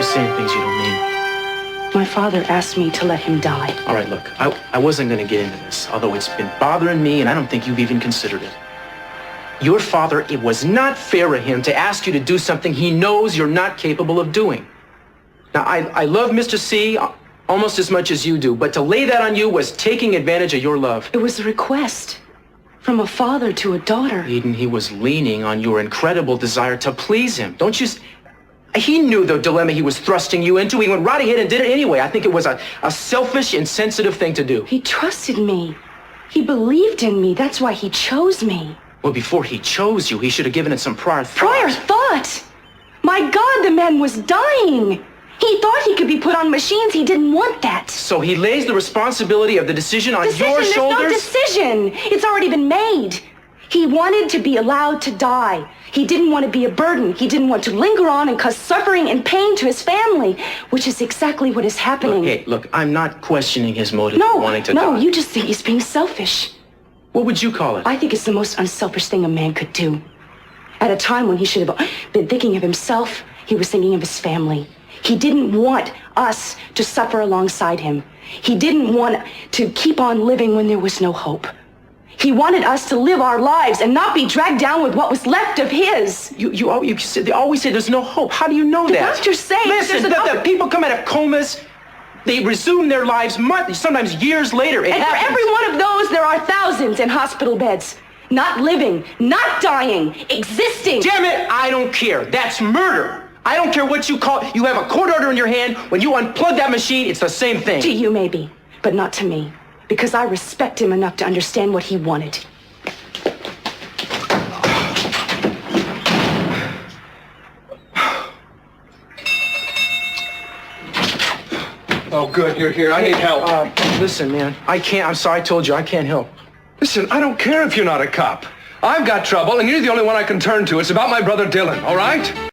You're saying things you don't mean. My father asked me to let him die. All right, look, I wasn't going to get into this, although it's been bothering me, and I don't think you've even considered it. Your father, it was not fair of him to ask you to do something he knows you're not capable of doing. Now, I love Mr. C almost as much as you do, but to lay that on you was taking advantage of your love. It was a request from a father to a daughter. Eden, he was leaning on your incredible desire to please him. Don't you... He knew the dilemma he was thrusting you into. He went right ahead and did it anyway. I think it was a selfish, insensitive thing to do. He trusted me. He believed in me. That's why he chose me. Well, before he chose you, he should have given it some prior thought. Prior thought? My God, the man was dying. He thought he could be put on machines. He didn't want that. So he lays the responsibility of the decision on your shoulders? There's no decision. It's already been made. He wanted to be allowed to die. He didn't want to be a burden. He didn't want to linger on and cause suffering and pain to his family, which is exactly what is happening. Look, I'm not questioning his motive for wanting to die. No, you just think he's being selfish. What would you call it? I think it's the most unselfish thing a man could do. At a time when he should have been thinking of himself, he was thinking of his family. He didn't want us to suffer alongside him. He didn't want to keep on living when there was no hope. He wanted us to live our lives and not be dragged down with what was left of his. They always say there's no hope. How do you know that? The doctors say Listen, the people come out of comas, they resume their lives months, sometimes years later. And for every one of those, there are thousands in hospital beds. Not living, not dying, existing. Damn it, I don't care. That's murder. I don't care what you call it. You have a court order in your hand. When you unplug that machine, it's the same thing. To you, maybe, but not to me. Because I respect him enough to understand what he wanted. Oh, good, you're here. I need help. Listen, man, I can't. I'm sorry I told you. I can't help. Listen, I don't care if you're not a cop. I've got trouble, and you're the only one I can turn to. It's about my brother Dylan, all right?